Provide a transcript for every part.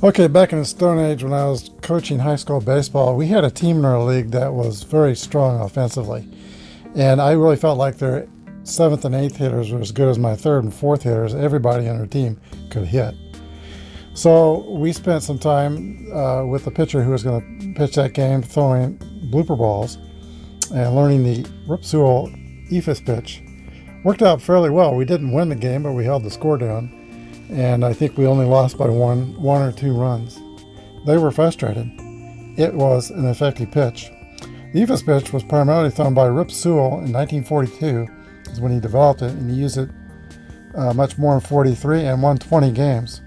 Okay, back in the Stone Age when I was coaching high school baseball, we had a team in our league that was very strong offensively. And I really felt like their seventh and eighth hitters were as good as my third and fourth hitters. Everybody on our team could hit. So we spent some time with the pitcher who was going to pitch that game throwing blooper balls and learning the Rip Sewell ephus pitch. Worked out fairly well. We didn't win the game, but we held the score down. And I think we only lost by one or two runs. They were frustrated. It was an effective pitch. The ephus pitch was primarily thrown by Rip Sewell in 1942, is when he developed it, and he used it much more in 43 and won 20 games.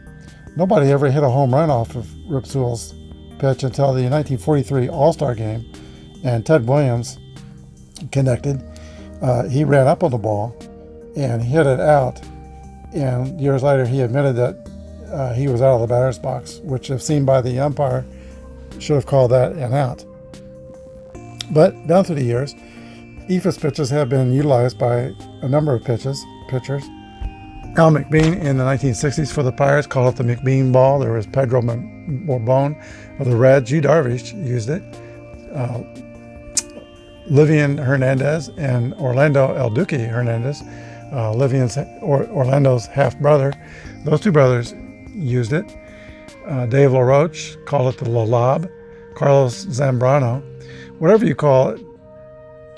Nobody ever hit a home run off of Rip Sewell's pitch until the 1943 All-Star game, and Ted Williams connected. He ran up on the ball and hit it out. And years later, he admitted that he was out of the batter's box, which, if seen by the umpire, should have called that an out. But down through the years, ephus pitches have been utilized by a number of pitchers. Al McBean in the 1960s for the Pirates called it the McBean ball. There was Pedro Borbon of the Reds. Yu Darvish used it. Livian Hernandez and Orlando El Duque Hernandez, Orlando's half-brother. Those two brothers used it. Dave LaRoche called it the La Lob. Carlos Zambrano. Whatever you call it,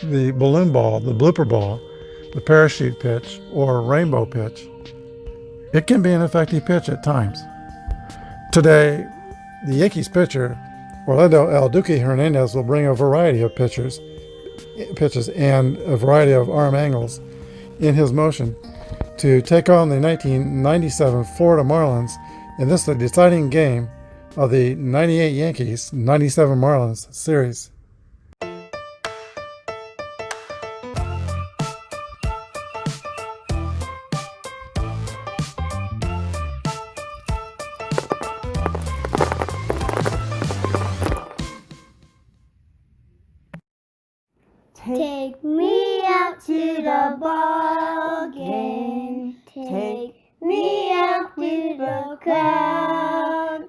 the balloon ball, the blooper ball, the parachute pitch, or rainbow pitch, it can be an effective pitch at times. Today, the Yankees pitcher, Orlando El Duque Hernandez, will bring a variety of pitches and a variety of arm angles in his motion to take on the 1997 Florida Marlins, and this is the deciding game of the 98 Yankees, 97 Marlins series. Take me out to the ball game. Take me out to the crowd.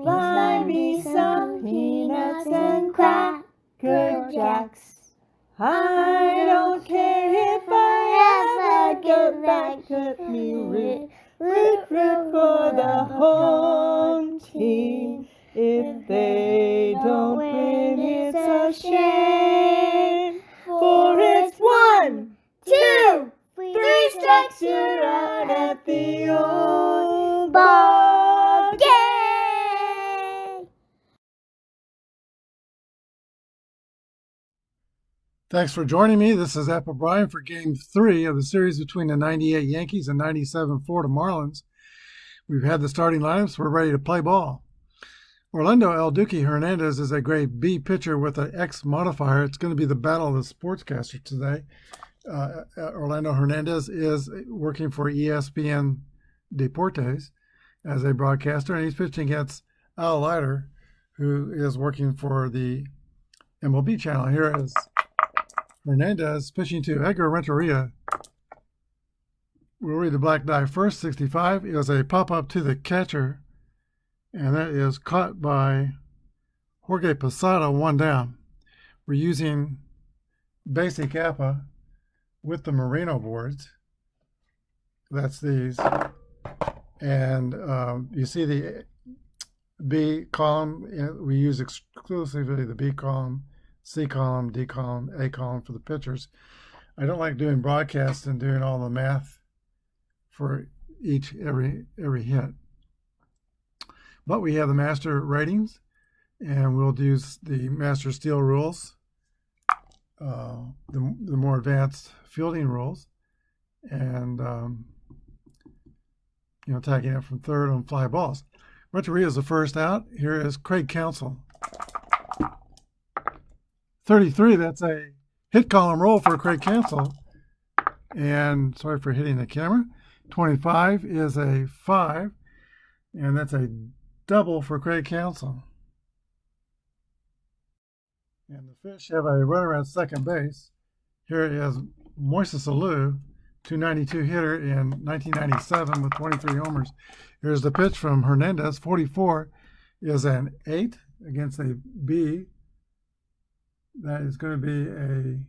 Buy me some peanuts and Cracker Jacks. I don't care if I ever get back. Let me root for the home team. If they don't win, it's a shame. For it's 1, 2, 3 strikes, you're out at the old ball game. Thanks for joining me. This is Apba for Game 3 of the series between the 98 Yankees and 97 Florida Marlins. We've had the starting lineups. We're ready to play ball. Orlando El Duque Hernandez is a grade B pitcher with an X modifier. It's going to be the battle of the sportscaster today. Orlando Hernandez is working for ESPN Deportes as a broadcaster, and he's pitching against Al Leiter, who is working for the MLB channel. Here is Hernandez pitching to Edgar Renteria. We'll read the black die first. 65 is a pop-up to the catcher, and that is caught by Jorge Posada, 1 down. We're using basic Apba with the Merino boards. That's these. And you see the B column. We use exclusively the B column, C column, D column, A column for the pitchers. I don't like doing broadcasts and doing all the math for every hit. But we have the master ratings, and we'll use the master steal rules, the more advanced fielding rules, and tagging it from third on fly balls. Renteria is the first out. Here is Craig Counsell. 33, that's a hit column roll for Craig Counsell. And sorry for hitting the camera. 25 is a 5, and that's a double for Craig Counsell. And the Fish have a runner at second base. Here is Moises Alou .292 hitter in 1997 with 23 homers. Here's the pitch from Hernandez. 44 is an 8 against a B. That is going to be a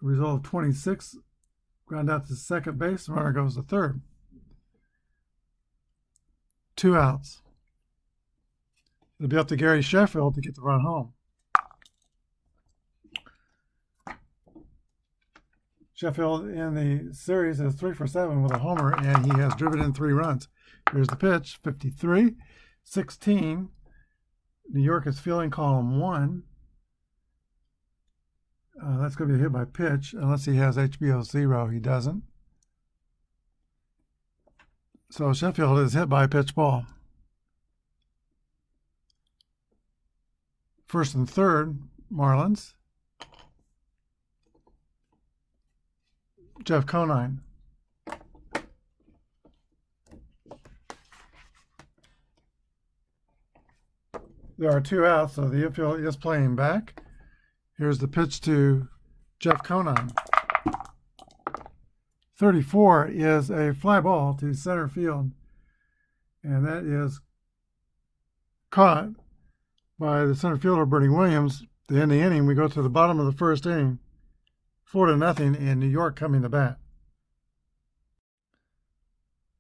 result of 26. Ground out to second base. The runner goes to third. 2 outs. It'll be up to Gary Sheffield to get the run home. Sheffield in the series is 3 for 7 with a homer, and he has driven in 3 runs. Here's the pitch, 53-16. New York is fielding column 1. That's going to be a hit by pitch, unless he has HBO 0. He doesn't. So Sheffield is hit by a pitch ball. First and third, Marlins. Jeff Conine. There are 2 outs, so the infield is playing back. Here's the pitch to Jeff Conine. 34 is a fly ball to center field, and that is caught by the center fielder, Bernie Williams. To end the inning, we go to the bottom of the first inning. 4-0 in New York coming to bat.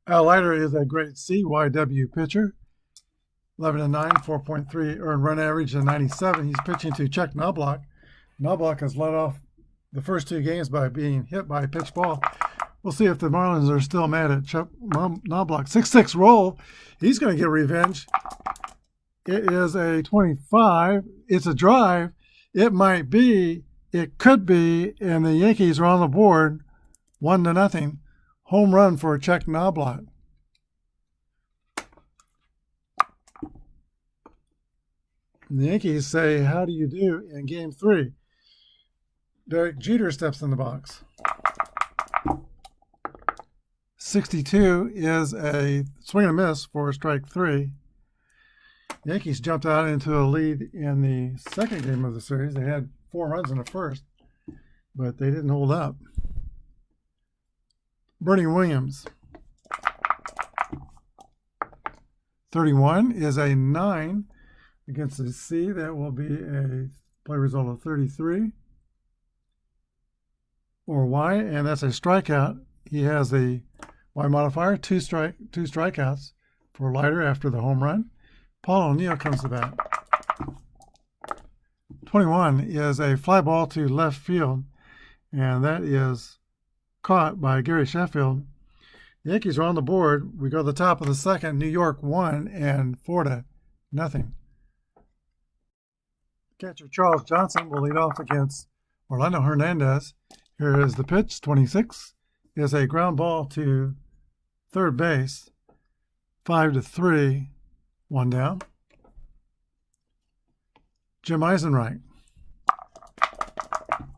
Al Leiter is a great CYW pitcher. 11-9, 4.3 earned run average in 97. He's pitching to Chuck Knobloch. Knobloch has led off the first 2 games by being hit by a pitch ball. We'll see if the Marlins are still mad at Chuck Knobloch. 6-6 roll. He's going to get revenge. It is a 25. It's a drive. It might be. It could be. And the Yankees are on the board. 1-0. Home run for Chuck Knobloch. The Yankees say, "How do you do?" in Game 3. Derek Jeter steps in the box. 62 is a swing and a miss for strike 3. The Yankees jumped out into a lead in the second game of the series. They had 4 runs in the first, but they didn't hold up. Bernie Williams. 31 is a 9 against the C. That will be a play result of 33. Or Y, and that's a strikeout. He has the Y modifier, 2 strikeouts for Leiter after the home run. Paul O'Neill comes to bat. 21 is a fly ball to left field, and that is caught by Gary Sheffield. The Yankees are on the board. We go to the top of the second. New York 1 and 4-0. Catcher Charles Johnson will lead off against Orlando Hernandez. Here is the pitch. 26 is a ground ball to third base. 5-3, 1 down. Jim Eisenreich,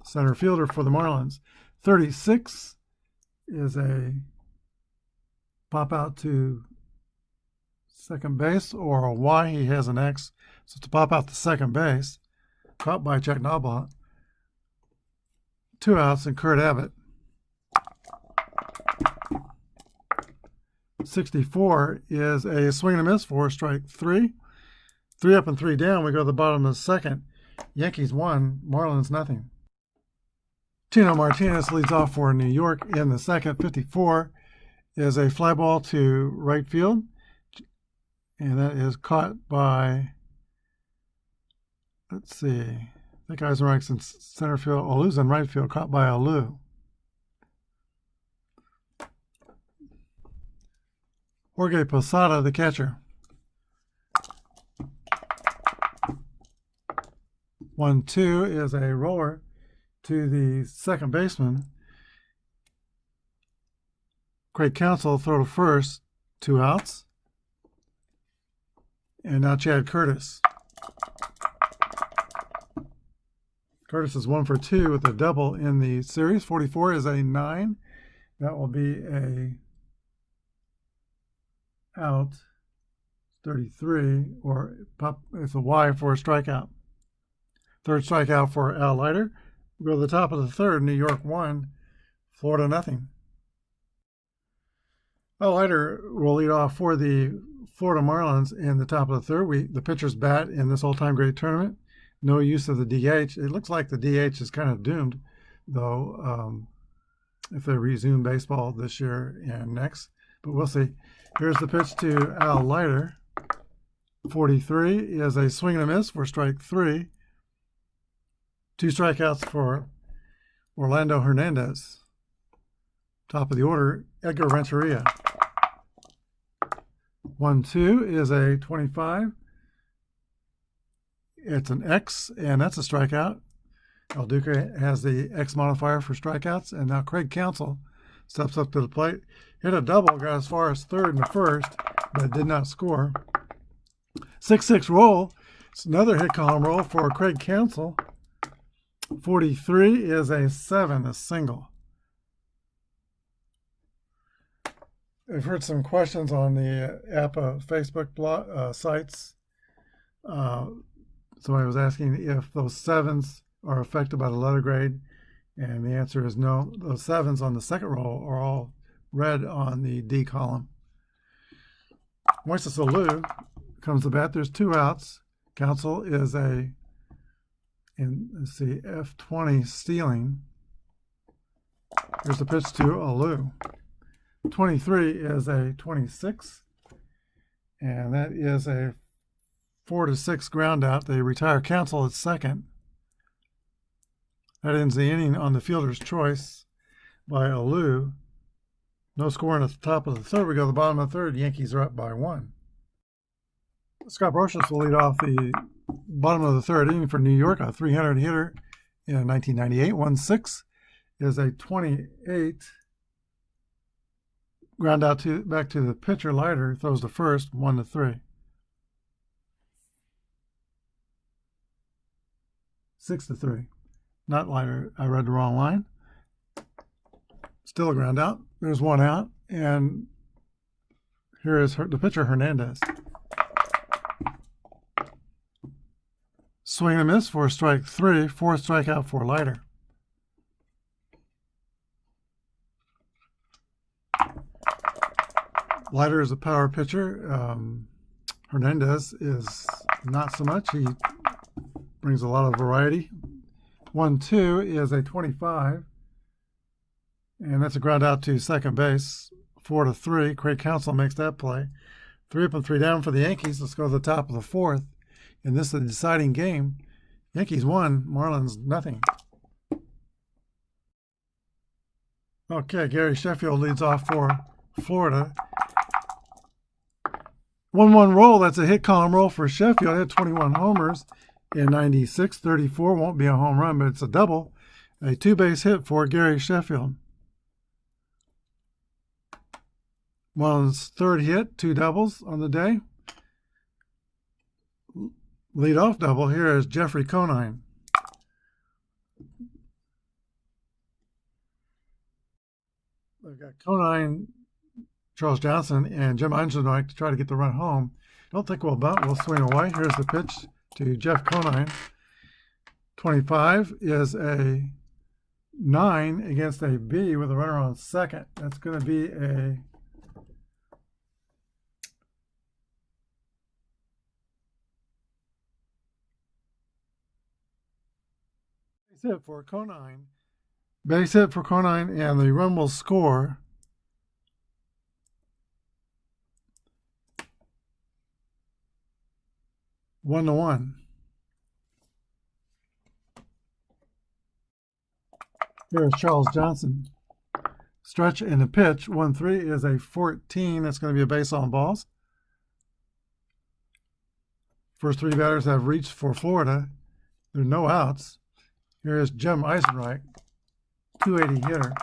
center fielder for the Marlins. 36 is a pop out to second base, or a Y. He has an X, so to pop out to second base. Caught by Chuck Knobloch. 2 outs and Kurt Abbott. 64 is a swing and a miss for strike 3. 3 up and 3 down. We go to the bottom of the second. Yankees 1, Marlins 0. Tino Martinez leads off for New York in the second. 54 is a fly ball to right field, and that is caught by, let's see, I think Eisenreich's in center field. Olu's in right field, caught by Olu. Jorge Posada, the catcher. 1-2 is a roller to the second baseman. Craig Counsell throw to first, 2 outs. And now Chad Curtis. Curtis is 1 for 2 with a double in the series. 44 is a 9. That will be a out. 33, or pop. It's a Y for a strikeout. Third strikeout for Al Leiter. We go to the top of the third. New York 1, Florida nothing. A Leiter will lead off for the Florida Marlins in the top of the third. The pitchers bat in this all-time great tournament. No use of the DH. It looks like the DH is kind of doomed, though, if they resume baseball this year and next. But we'll see. Here's the pitch to Al Leiter. 43 is a swing and a miss for strike 3. 2 strikeouts for Orlando Hernandez. Top of the order, Edgar Renteria. 1-2 is a 25. It's an X, and that's a strikeout. El Duque has the X modifier for strikeouts, and now Craig Counsell steps up to the plate. Hit a double, got as far as third in the first, but did not score. 6-6 roll. It's another hit column roll for Craig Counsell. 43 is a 7, a single. I've heard some questions on the Apba Facebook blog, sites. Somebody was asking if those 7s are affected by the letter grade, and the answer is no. Those 7s on the second row are all red on the D column. Moises Alou comes to bat. There's 2 outs. Counsell is F20 stealing. Here's the pitch to Alou. 23 is a 26, and that is a 4-6 ground out. They retire Counsell at second. That ends the inning on the fielder's choice by Alou. No scoring at the top of the third. We go to the bottom of the third. Yankees are up by 1. Scott Brocious will lead off the bottom of the third inning for New York, a 300 hitter in 1998. 1-6 is a 28. Ground out back to the pitcher. Leiter throws the first, 1-3. 6-3. Not Leiter. I read the wrong line. Still a ground out. There's 1 out, and here is the pitcher Hernandez. Swing and a miss for strike 3. 4th strikeout for Leiter. Leiter is a power pitcher. Hernandez is not so much. He brings a lot of variety. 1-2 is a 25. And that's a ground out to second base. 4-3. Craig Counsell makes that play. 3 up and 3 down for the Yankees. Let's go to the top of the 4th. And this is a deciding game. Yankees 1, Marlins nothing. Okay, Gary Sheffield leads off for Florida. 1-1 roll. That's a hit column roll for Sheffield. He had 21 homers in 96. 34 won't be a home run, but it's a double. A 2-base hit for Gary Sheffield. Marlins' 3rd hit, 2 doubles on the day. Lead-off double here is Jeffrey Conine. They've got Conine, Charles Johnson, and Jim Eisenreich to try to get the run home. Don't think we'll bunt. We'll swing away. Here's the pitch to Jeff Conine. 25 is a 9 against a B with a runner on second. That's going to be a base hit for Conine. Base hit for Conine, and the run will score. One to 1. Here's Charles Johnson. Stretch and a pitch. 1-3 is a 14. That's going to be a base on balls. First 3 batters have reached for Florida. There are no outs. Here's Jim Eisenreich, 280 hitter.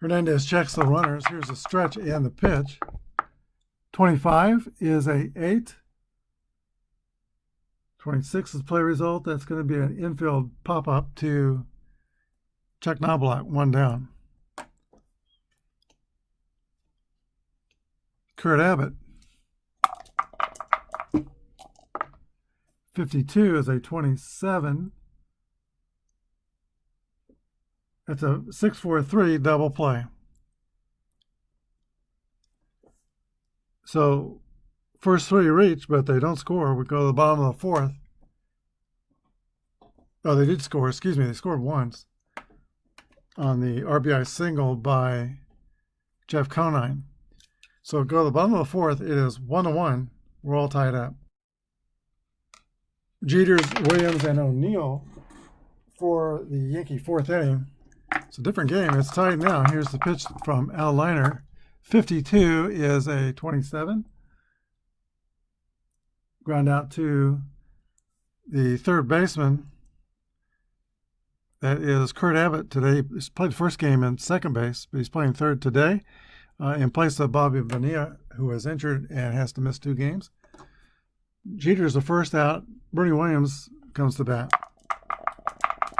Hernandez checks the runners. Here's the stretch and the pitch. 25 is a 8. 26 is play result. That's going to be an infield pop-up to Chuck Knobloch, 1 down. Kurt Abbott. 52 is a 27. It's a 6-4-3 double play. So first three reach, but they don't score. We go to the bottom of the fourth. Oh, they did score. Excuse me. They scored once on the RBI single by Jeff Conine. So go to the bottom of the fourth. It is 1-1. We're all tied up. Jeters, Williams, and O'Neill for the Yankee fourth inning. It's a different game. It's tied now. Here's the pitch from Al Leiter. 52 is a 27. Ground out to the third baseman. That is Kurt Abbott today. He's played the first game in second base, but he's playing third today in place of Bobby Bonilla, who is injured and has to miss 2 games. Jeter's the first out. Bernie Williams comes to bat.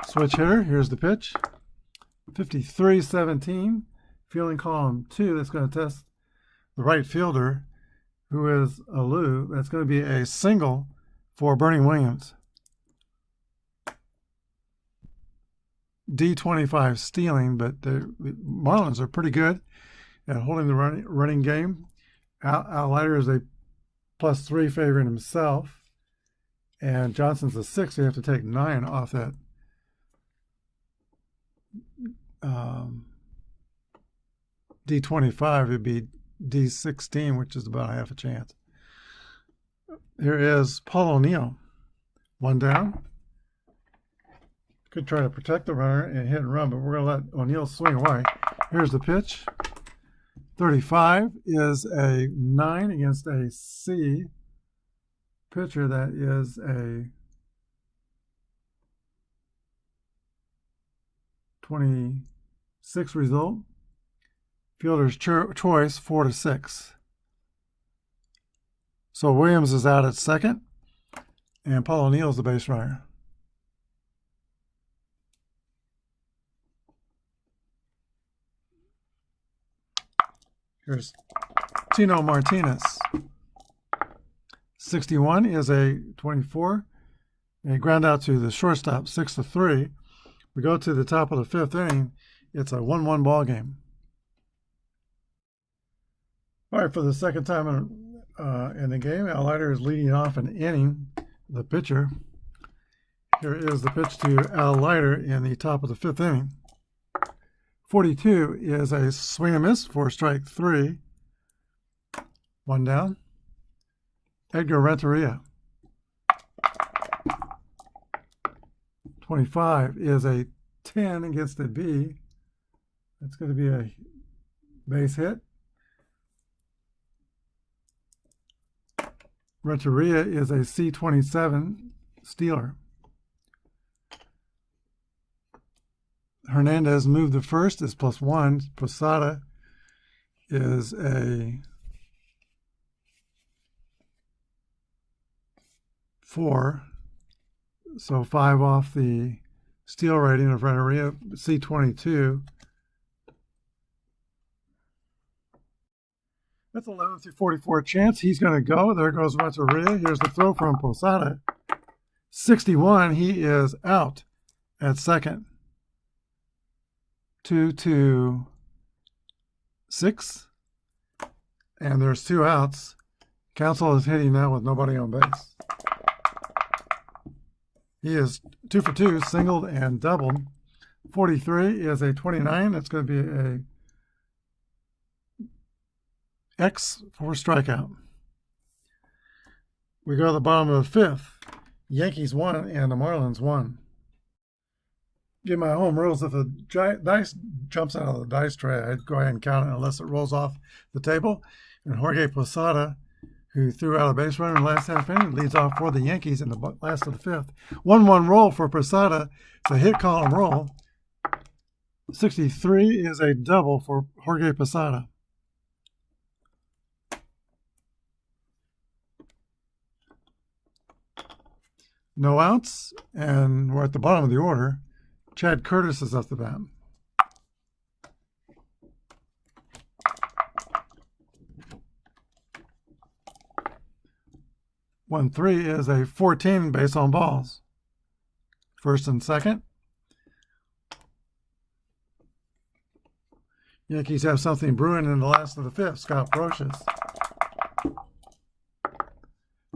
Switch hitter. Here's the pitch. 53-17. Fielding column 2. That's going to test the right fielder, who is Alou. That's going to be a single for Bernie Williams. D25 stealing, but the Marlins are pretty good at holding the running game. Al Leiter is a +3 favorite himself, and Johnson's a 6. So you have to take 9 off that D25. It'd be D16, which is about half a chance. Here is Paul O'Neill. 1 down. Could try to protect the runner and hit and run, but we're going to let O'Neill swing away. Here's the pitch. 35 is a 9 against a C pitcher. That is a 26 result. Fielder's choice 4-6. So Williams is out at second, and Paul O'Neill's the base runner. Here's Tino Martinez. 61 is a 24. A ground out to the shortstop, 6-3. We go to the top of the fifth inning. It's a 1-1 ball game. All right, for the second time in the game, Al Leiter is leading off an inning, the pitcher. Here is the pitch to Al Leiter in the top of the fifth inning. 42 is a swing and miss for strike 3. 1 down. Edgar Renteria. 25 is a 10 against a B. That's going to be a base hit. Renteria is a C27 stealer. Hernandez moved to first, is +1. Posada is a 4. So 5 off the steal rating of Renteria, C22. That's 11-44 chance. He's going to go. There goes Renteria. Here's the throw from Posada. 61. He is out at second. 2-6, and there's 2 outs. Counsell is hitting now with nobody on base. He is 2 for 2, singled and doubled. 43 is a 29. That's going to be a X for strikeout. We go to the bottom of the fifth. Yankees 1 and the Marlins 1. Give my home rules. If a dice jumps out of the dice tray, I'd go ahead and count it unless it rolls off the table. And Jorge Posada, who threw out a base runner in the last half inning, leads off for the Yankees in the last of the fifth. 1-1 roll for Posada. It's a hit column roll. 63 is a double for Jorge Posada. No outs, and we're at the bottom of the order. Chad Curtis is up the bat. One 3 is a 14 base on balls. First and second. Yankees have something brewing in the last of the fifth. Scott Brocious.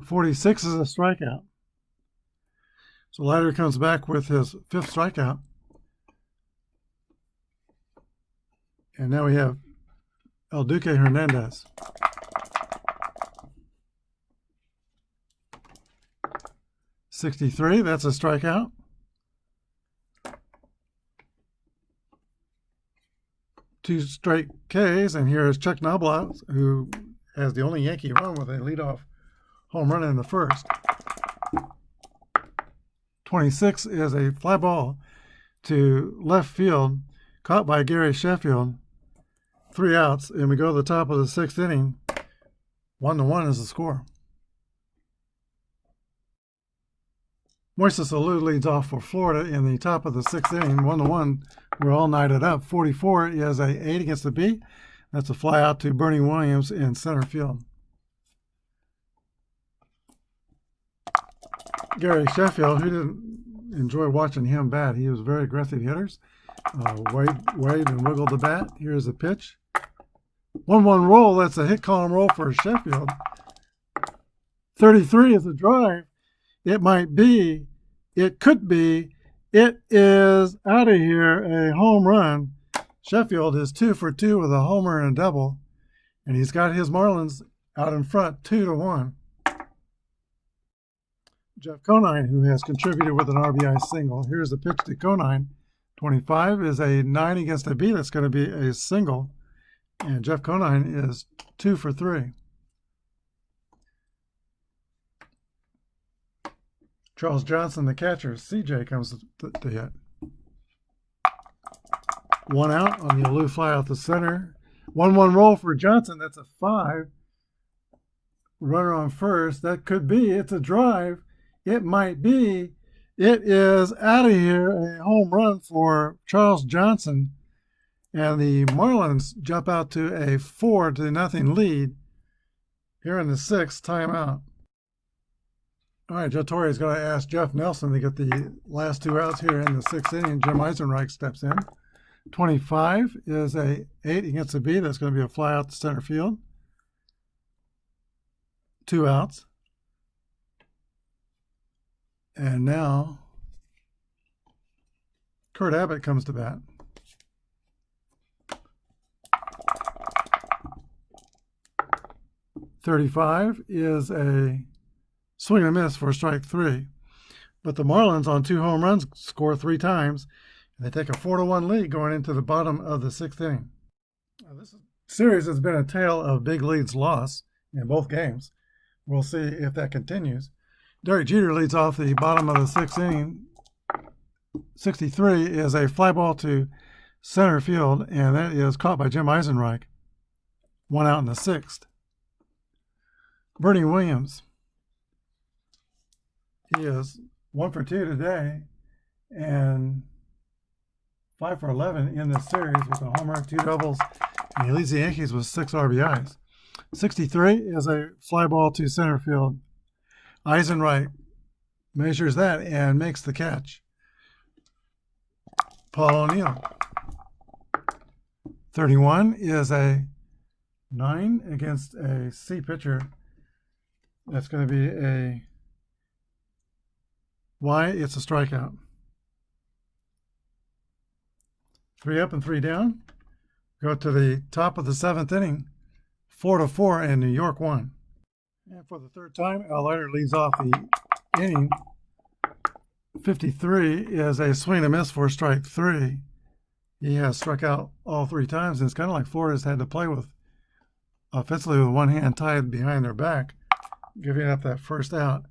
46 is a strikeout. So Leiter comes back with his fifth strikeout. And now we have El Duque Hernandez. 63, that's a strikeout. Two straight Ks, and here is Chuck Knobloch, who has the only Yankee run with a leadoff home run in the first. 26 is a fly ball to left field, caught by Gary Sheffield. 3 outs, and we go to the top of the sixth inning. 1-1 is the score. Moises Alou leads off for Florida in the top of the sixth inning. 1-1. We're all knighted up. 44 is a 8 against the B. That's a fly out to Bernie Williams in center field. Gary Sheffield, who didn't enjoy watching him bat, he was very aggressive hitters. Wade and wiggled the bat. Here's the pitch. 1-1 roll. That's a hit column roll for Sheffield. 33 is a drive. It might be. It could be. It is out of here, a home run. Sheffield is 2 for 2 with a homer and a double, and he's got his Marlins out in front 2-1. Jeff Conine, who has contributed with an RBI single. Here's the pitch to Conine. 25 is a 9 against a B. That's going to be a single, and Jeff Conine is 2 for 3. Charles Johnson, the catcher, CJ comes to hit. 1 out on the Alou fly out the center. 1-1 roll for Johnson. That's a 5. Runner on first. That could be. It's a drive. It might be. It is out of here. A home run for Charles Johnson. And the Marlins jump out to a 4-0 lead here in the sixth. Timeout. All right, Joe Torre is going to ask Jeff Nelson to get the last 2 outs here in the sixth inning. Jim Eisenreich steps in. 25 is a 8 against a B. That's going to be a fly out to center field. 2 outs. And now Kurt Abbott comes to bat. .35 is a swing and a miss for strike 3. But the Marlins on 2 home runs score 3 times. And they take a 4-1 lead going into the bottom of the sixth inning. Now, this series has been a tale of big leads lost in both games. We'll see if that continues. Derek Jeter leads off the bottom of the sixth inning. 63 is a fly ball to center field, and that is caught by Jim Eisenreich. 1 out in the sixth. Bernie Williams. He is 1 for 2 today and 5 for 11 in this series with a homer, 2 doubles, and he leads the Yankees with 6 RBIs. 63 is a fly ball to center field. Eisenreich measures that and makes the catch. Paul O'Neill. 31 is a 9 against a C pitcher. That's going to be a Y. It's a strikeout. 3 up and 3 down. Go to the top of the seventh inning. 4-4, and New York won. And for the third time, Al Leiter leads off the inning. 53 is a swing and a miss for strike 3. He has struck out all 3 times, and it's kind of like Florida's had to play with offensively with one hand tied behind their back, giving up that first out.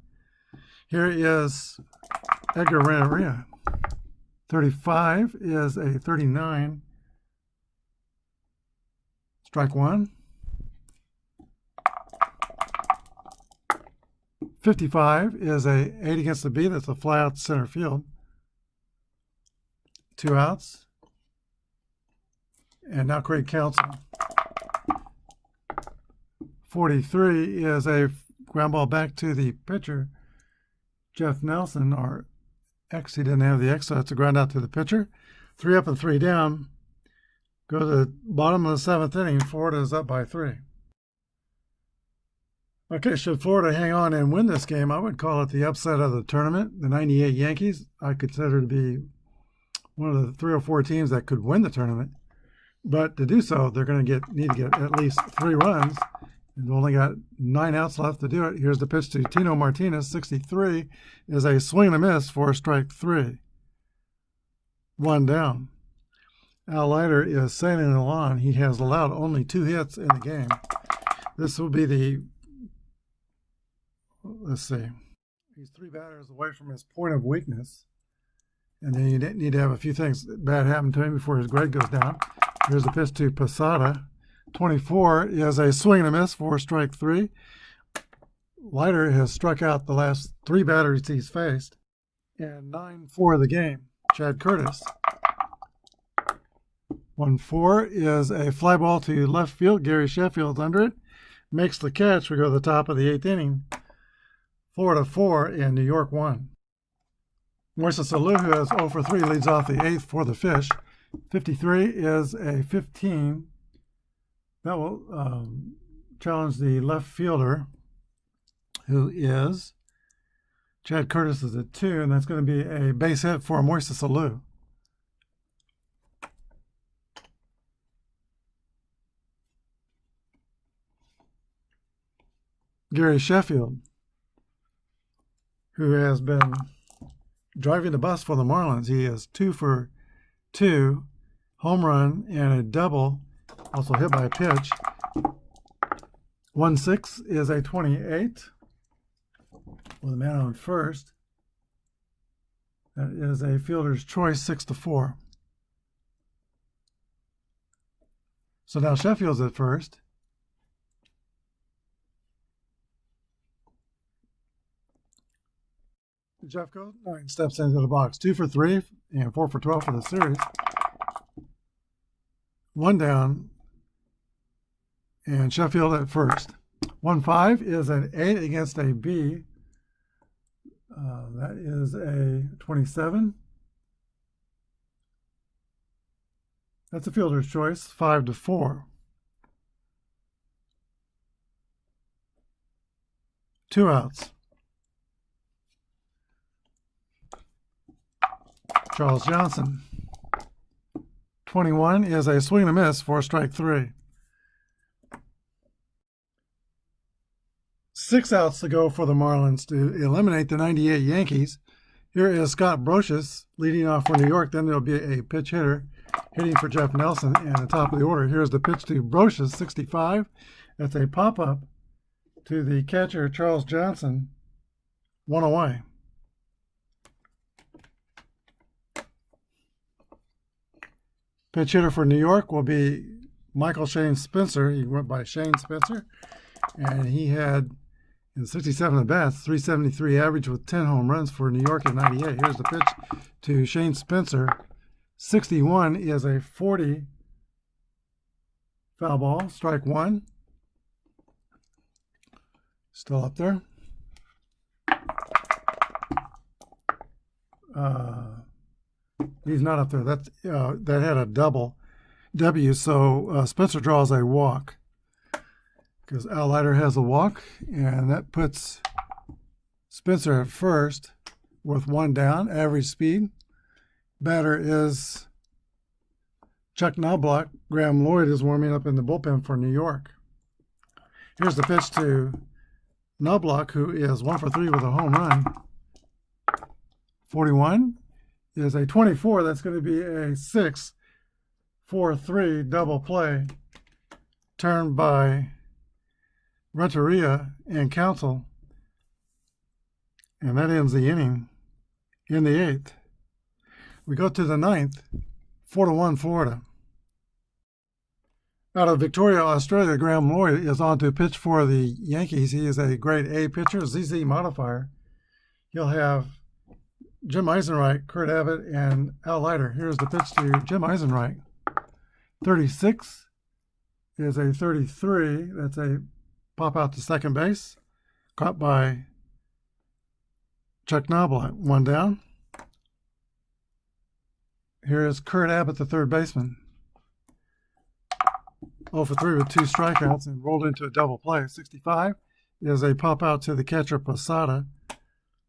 Here is Edgar Renteria. 35 is a 39. Strike 1. 55 is a 8 against the B. That's a fly out to center field. 2 outs. And now Craig Counsell. 43 is a ground ball back to the pitcher, Jeff Nelson, or X. He didn't have the X, so that's a ground out to the pitcher. 3 up and 3 down. Go to the bottom of the seventh inning. Florida is up by 3. Okay, should Florida hang on and win this game, I would call it the upset of the tournament. The 98 Yankees, I consider to be one of the 3 or 4 teams that could win the tournament. But to do so, they're going to need to get at least 3 runs. And they've only got 9 outs left to do it. Here's the pitch to Tino Martinez, 63, is a swing and a miss for strike 3. 1 down. Al Leiter is sailing along. He has allowed only 2 hits in the game. This will be the, let's see, he's 3 batters away from his point of weakness. And then you need to have a few things bad happen to him before his grade goes down. Here's the pitch to Posada. 24 is a swing and a miss for strike 3. Leiter has struck out the last 3 batters he's faced. And 9 for the game. Chad Curtis. 1-4 is a fly ball to left field. Gary Sheffield's under it. Makes the catch. We go to the top of the 8th inning. Florida 4 and New York 1. Moises Alou, who has 0 for 3, leads off the 8th for the Fish. 53 is a 15. That will challenge the left fielder, who is Chad Curtis, is at 2, and that's going to be a base hit for Moises Alou. Gary Sheffield, who has been driving the bus for the Marlins. He is 2 for 2, home run and a double, also hit by a pitch. 1-6 is a 28 with a man on first. That is a fielder's choice, 6-4. So now Sheffield's at first. Jeffco steps into the box. 2 for 3 and 4 for 12 for the series. 1 down, and Sheffield at first. 1-5 is an 8 against a B. That is a 27. That's a fielder's choice, 5-4. 2 outs. Charles Johnson. 21 is a swing and a miss for strike 3. 6 outs to go for the Marlins to eliminate the 98 Yankees. Here is Scott Brocious leading off for New York. Then there'll be a pitch hitter hitting for Jeff Nelson and the top of the order. Here's the pitch to Brocious, 65. That's a pop-up to the catcher, Charles Johnson. 1 away. Pitch hitter for New York will be Michael Shane Spencer. He went by Shane Spencer, and he had, in 67 at-bats, 373 average with 10 home runs for New York in 98. Here's the pitch to Shane Spencer. 61 is a 40 foul ball, strike 1. Still up there. He's not up there. That had a double W, so Spencer draws a walk because Al Leiter has a walk, and that puts Spencer at first with 1 down, average speed. Batter is Chuck Knobloch. Graham Lloyd is warming up in the bullpen for New York. Here's the pitch to Knobloch, who is 1 for 3 with a home run. 41 is a 24. That's going to be a 6-4-3 double play turned by Renteria and Council. And that ends the inning in the 8th. We go to the 9th, 4-1 Florida. Out of Victoria, Australia, Graham Lloyd is on to pitch for the Yankees. He is a grade A pitcher, ZZ modifier. He'll have Jim Eisenreich, Kurt Abbott, and Al Leiter. Here's the pitch to Jim Eisenreich. 36 is a 33. That's a pop out to second base. Caught by Chuck Knobloch. 1 down. Here is Kurt Abbott, the third baseman. 0 for 3 with 2 strikeouts and rolled into a double play. 65 is a pop out to the catcher Posada.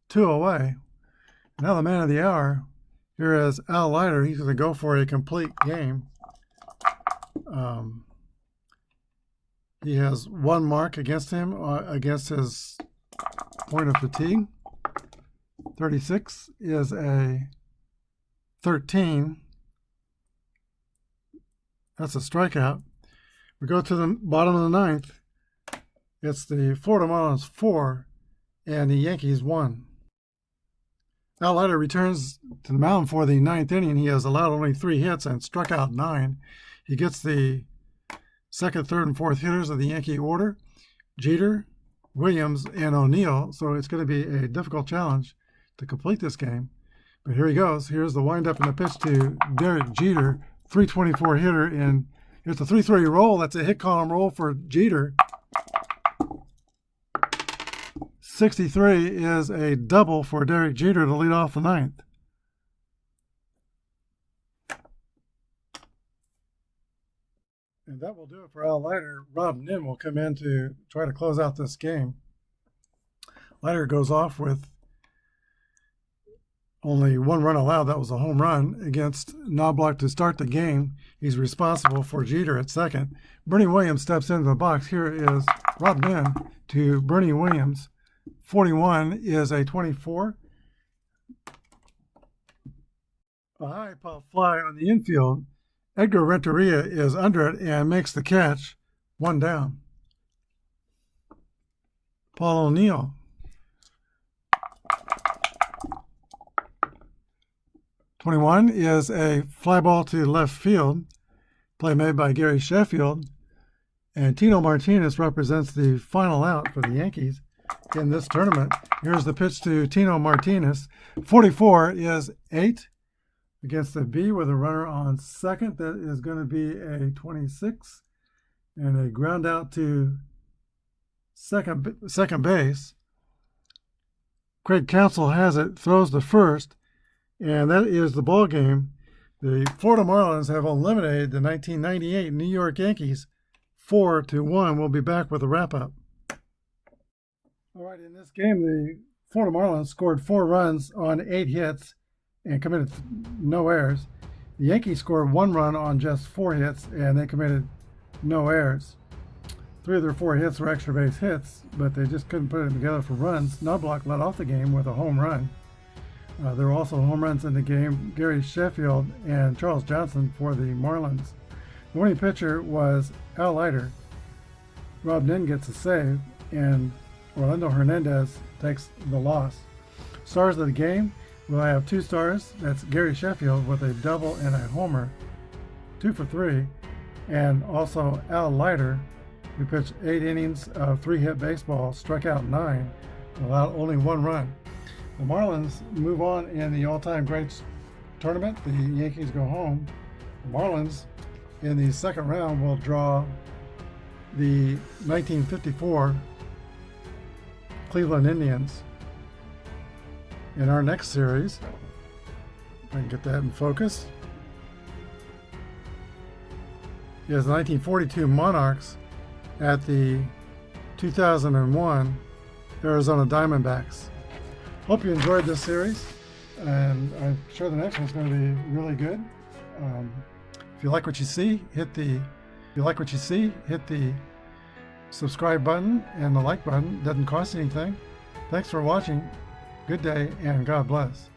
2 away. Now the man of the hour here is Al Leiter. He's going to go for a complete game. He has 1 mark against him, against his point of fatigue. 36 is a 13. That's a strikeout. We go to the bottom of the 9th. It's the Florida Marlins 4 and the Yankees 1. Al Leiter returns to the mound for the 9th inning. He has allowed only 3 hits and struck out 9. He gets the 2nd, 3rd, and 4th hitters of the Yankee order, Jeter, Williams, and O'Neill. So it's going to be a difficult challenge to complete this game. But here he goes. Here's the windup and the pitch to Derek Jeter, 324 hitter. And here's the 3-3 roll. That's a hit column roll for Jeter. 63 is a double for Derek Jeter to lead off the 9th. And that will do it for Al Leiter. Rob Nin will come in to try to close out this game. Leiter goes off with only 1 run allowed. That was a home run against Knobloch to start the game. He's responsible for Jeter at second. Bernie Williams steps into the box. Here is Rob Nin to Bernie Williams. 41 is a 24. A high pop fly on the infield. Edgar Renteria is under it and makes the catch. 1 down. Paul O'Neill. 21 is a fly ball to left field. Play made by Gary Sheffield. And Tino Martinez represents the final out for the Yankees in this tournament. Here's the pitch to Tino Martinez. 44 is 8 against the B with a runner on second. That is going to be a 26 and a ground out to second base. Craig Counsell has it, throws to first, and that is the ball game. The Florida Marlins have eliminated the 1998 New York Yankees 4-1. We'll be back with a wrap-up. All right, in this game, the Florida Marlins scored 4 runs on 8 hits and committed no errors. The Yankees scored 1 run on just 4 hits, and they committed no errors. 3 of their 4 hits were extra base hits, but they just couldn't put it together for runs. Knobloch led off the game with a home run. There were also home runs in the game. Gary Sheffield and Charles Johnson for the Marlins. The winning pitcher was Al Leiter. Rob Nin gets a save, and Orlando Hernandez takes the loss. Stars of the game, we'll have 2 stars. That's Gary Sheffield with a double and a homer, 2 for 3. And also Al Leiter, who pitched 8 innings of 3-hit baseball, struck out 9, allowed only 1 run. The Marlins move on in the all-time greats tournament. The Yankees go home. The Marlins, in the second round, will draw the 1954 Cleveland Indians. In our next series, if I can get that in focus, is the 1942 Monarchs at the 2001 Arizona Diamondbacks. Hope you enjoyed this series, and I'm sure the next one's going to be really good. If you like what you see, hit the subscribe button and the like button. Doesn't cost anything. Thanks for watching. Good day, and God bless.